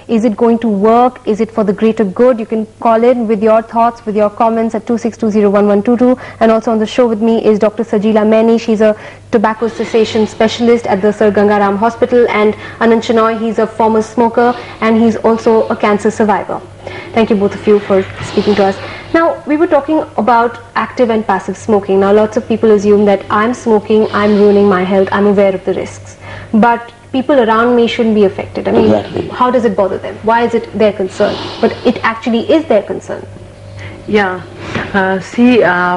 Is it going to work? Is it for the greater good? You can call in with your thoughts, with your comments at 26201122. And also on the show with me is Dr. Sajeela Maini. She's a tobacco cessation specialist at the Sir Gangaram Hospital, and Anand Chenoy, he's a former smoker and he's also a cancer survivor. Thank you both of you for speaking to us. Now, we were talking about active and passive smoking. Now, lots of people assume that I'm smoking, I'm ruining my health, I'm aware of the risks. But people around me shouldn't be affected. I mean, exactly. How does it bother them? Why is it their concern? But it actually is their concern. Yeah.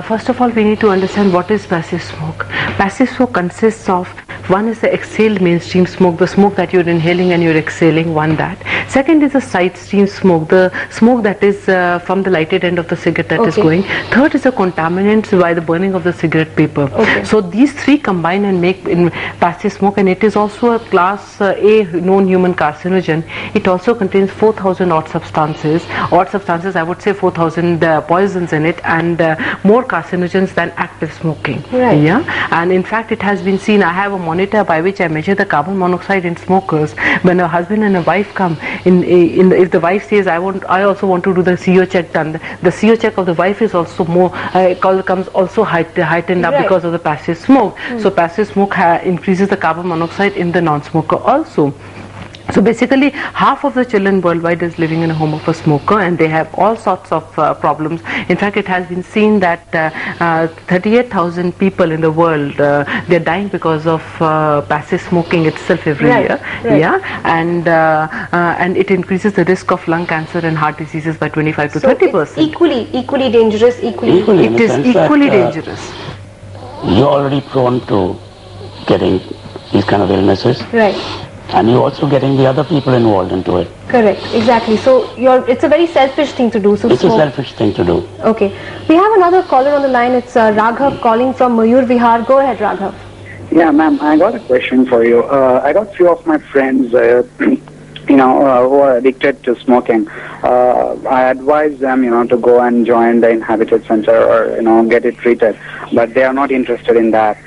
First of all, we need to understand what is passive smoke. Passive smoke consists of, one is the exhaled mainstream smoke, the smoke that you're inhaling and you're exhaling, one that. Second is the side stream smoke, the smoke that is from the lighted end of the cigarette that is going. Third is the contaminants by the burning of the cigarette paper. So these three combine and make in passive smoke, and it is also a class A known human carcinogen. It also contains 4,000 odd substances, I would say 4,000 poisons in it, and more carcinogens than active smoking. Right. Yeah, and in fact it has been seen. I have a monitor by which I measure the carbon monoxide in smokers. When a husband and a wife come if the wife says I also want to do the CO check done, the CO check of the wife is also more comes also heightened up because of the passive smoke. So passive smoke increases the carbon monoxide in the non-smoker also. So basically, half of the children worldwide is living in a home of a smoker, and they have all sorts of problems. In fact, it has been seen that 38,000 people in the world, they're dying because of passive smoking itself every year. Right. Yeah, and it increases the risk of lung cancer and heart diseases by 25 to 30%. It's equally dangerous. Equally it is equally dangerous. You're already prone to getting these kind of illnesses. Right. And you're also getting the other people involved into it. Correct, exactly. So it's a very selfish thing to do. So it's a selfish thing to do. Okay. We have another caller on the line. It's Raghav calling from Mayur Vihar. Go ahead, Raghav. Yeah, ma'am, I got a question for you. I got few of my friends, who are addicted to smoking. I advise them, to go and join the Inhabited Center or, get it treated. But they are not interested in that.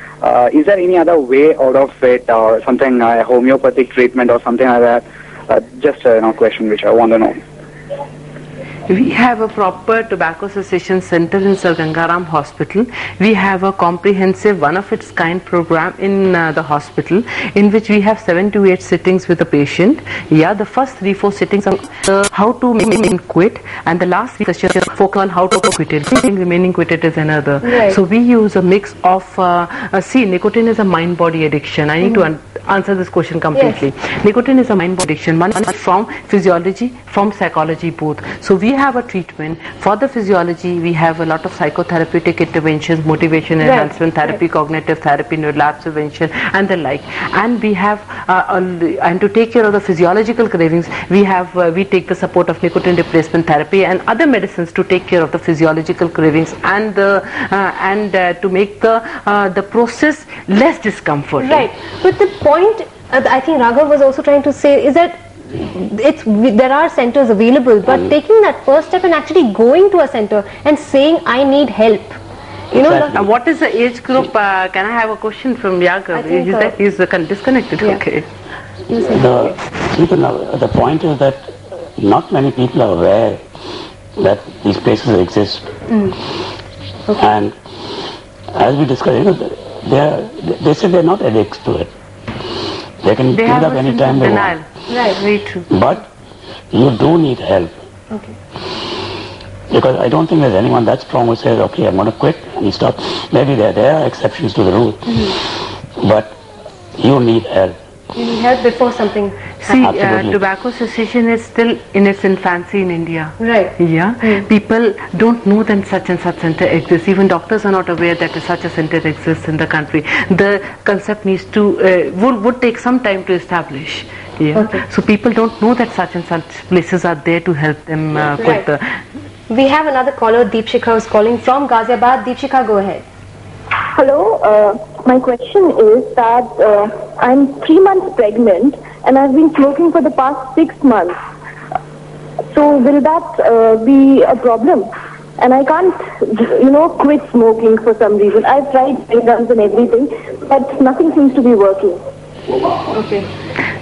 Is there any other way out of it, or something, homeopathic treatment or something like that? Just a question which I want to know. We have a proper tobacco cessation center in Sir Gangaram Hospital. We have a comprehensive one-of-its-kind program in the hospital, in which we have 7 to 8 sittings with a patient. Yeah, the first 3-4 sittings are how to make quit, and the last 3 sessions focus on how to quit it. Remaining quitted is another. Right. So we use a mix of, nicotine is a mind-body addiction. I need to answer this question completely. Yes. Nicotine is a mind-body addiction. One is from physiology, from psychology both. So we have a treatment for the physiology. We have a lot of psychotherapeutic interventions, motivation enhancement therapy, cognitive therapy, relapse prevention, and the like. And we have and to take care of the physiological cravings, we take the support of nicotine replacement therapy and other medicines to take care of the physiological cravings and to make the process less discomforting. Right. But the point I think Raghav was also trying to say is that there are centers available, but taking that first step and actually going to a center and saying I need help. Exactly. What is the age group? Can I have a question from Yagav? He's disconnected. Yeah. Okay. The point is that not many people are aware that these places exist. Okay. And as we discussed, they say they're not addicts to it. They can give it up any time they want. Right, very true. But you do need help. Okay. Because I don't think there's anyone that strong who says, okay, I'm going to quit and you stop. Maybe there are exceptions to the rule. But you need help. You need help before something See, tobacco cessation is still in its infancy in India. Right. Yeah. People don't know that such and such center exists. Even doctors are not aware that such a center exists in the country. The concept needs to would take some time to establish. Yeah. Okay. So people don't know that such and such places are there to help them quit the. We have another caller, Deepshikha, who's calling from Ghaziabad. Deepshikha, go ahead. Hello, my question is that I'm 3 months pregnant and I've been smoking for the past 6 months. So will that be a problem? And I can't, quit smoking for some reason. I've tried guns and everything, but nothing seems to be working. Okay.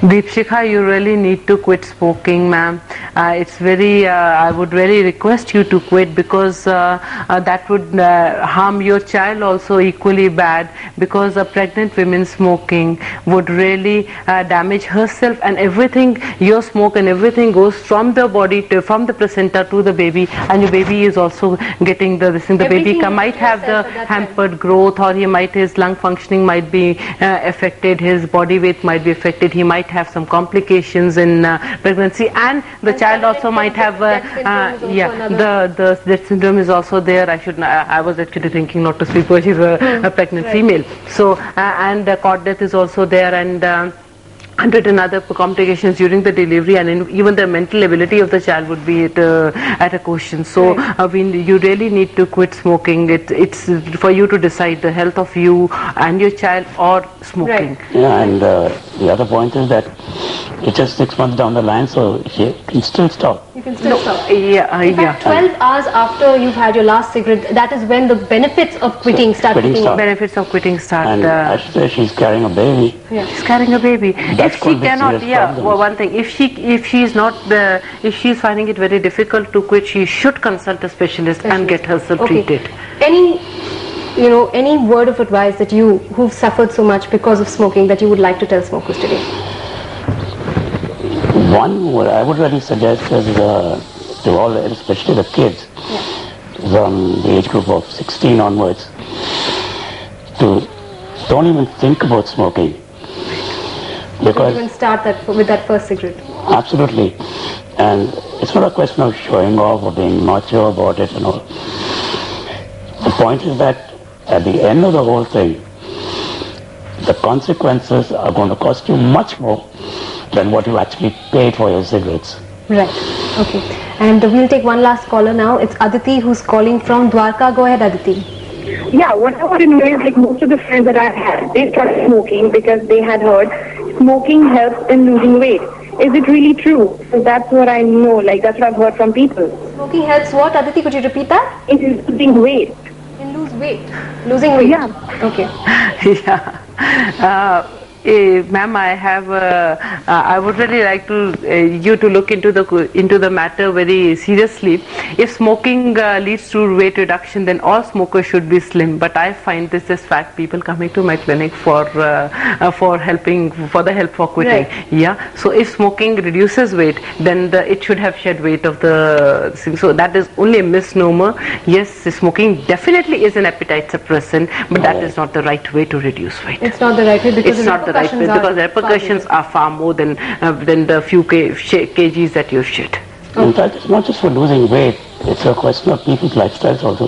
Deepshikha, you really need to quit smoking, ma'am. It's very, I would really request you to quit, because that would harm your child also equally bad, because a pregnant woman smoking would really damage herself, and everything, your smoke and everything goes from the body to, from the placenta to the baby, and your baby is also getting the thing. The baby might have the hampered growth, or his lung functioning might be affected, his body weight might be affected, he might have some complications in pregnancy, and the child also might have the death syndrome is also there. I was actually thinking not to speak, because she's a pregnant female. So and cord death is also there, and 100 and other complications during the delivery, and even the mental ability of the child would be at a question. So you really need to quit smoking. It's for you to decide the health of you and your child, or smoking. Right. Yeah, and the other point is that it's just 6 months down the line, so you can still stop. You can still stop. In fact, 12 hours after you've had your last cigarette, that is when the benefits of quitting start. Benefits of quitting start. And I should say she's carrying a baby. Yeah. She's carrying a baby. That's if she cannot, well, one thing, if she's finding it very difficult to quit, she should consult a specialist and get herself treated. Any word of advice that who've suffered so much because of smoking, that you would like to tell smokers today? One what I would really suggest is to all, especially the kids, from the age group of 16 onwards, to don't even think about smoking. Because don't even start with that first cigarette. Absolutely. And it's not a question of showing off or being macho about it and all. The point is that at the end of the whole thing, the consequences are going to cost you much more than what you actually paid for your cigarettes. Right. Okay. And we'll take one last caller now. It's Aditi who's calling from Dwarka. Go ahead, Aditi. Yeah, what I want to know is, like, most of the friends that I had, they started smoking because they had heard smoking helps in losing weight. Is it really true? So that's what I know, like that's what I've heard from people. Smoking helps what, Aditi? Could you repeat that? In losing weight. In losing weight? Yeah. Okay. Yeah. Ma'am, I would really like you to look into the matter very seriously. If smoking leads to weight reduction, then all smokers should be slim. But I find this is fact. People coming to my clinic for help for quitting. Right. Yeah. So if smoking reduces weight, then it should have shed weight of the. So that is only a misnomer. Yes, smoking definitely is an appetite suppressant, but that is not the right way to reduce weight. It's not the right way, because it's not the right way, because the repercussions are far more than the few kgs that you've shed. In fact, it's not just for losing weight, it's a question of people's lifestyles also.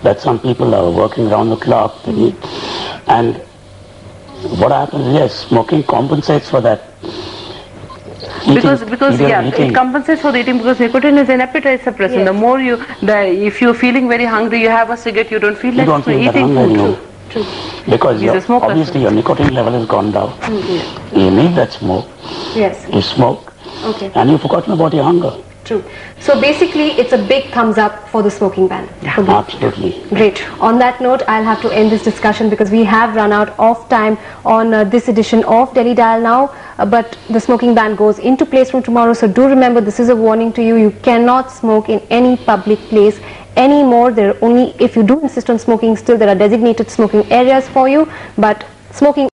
That some people are working around the clock, and what happens is, yes, smoking compensates for that. Because it compensates for the eating, because nicotine is an appetite suppressant. Yes. The more if you're feeling very hungry, you have a cigarette, you don't feel like eating food. Anymore. True. Because obviously your nicotine level has gone down. You need that smoke. Yes. You smoke. Okay. And you've forgotten about your hunger. True. So basically, it's a big thumbs up for the smoking ban. Yeah, absolutely. Great. On that note, I'll have to end this discussion, because we have run out of time on this edition of Delhi Dial Now. But the smoking ban goes into place from tomorrow. So do remember, this is a warning to you. You cannot smoke in any public place anymore. If you do insist on smoking, still there are designated smoking areas for you. But smoking